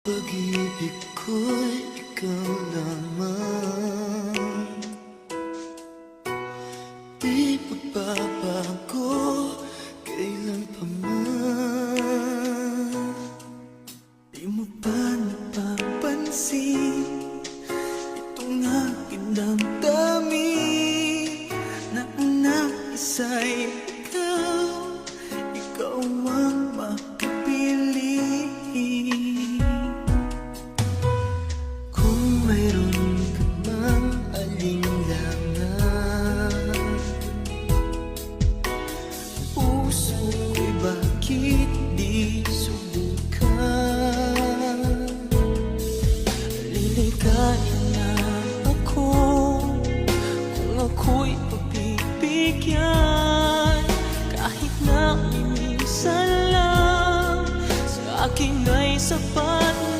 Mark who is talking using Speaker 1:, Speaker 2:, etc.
Speaker 1: Pag-ibig ko'y ikaw lamang, di magbabago kailan pa man. Di mo ba napapansin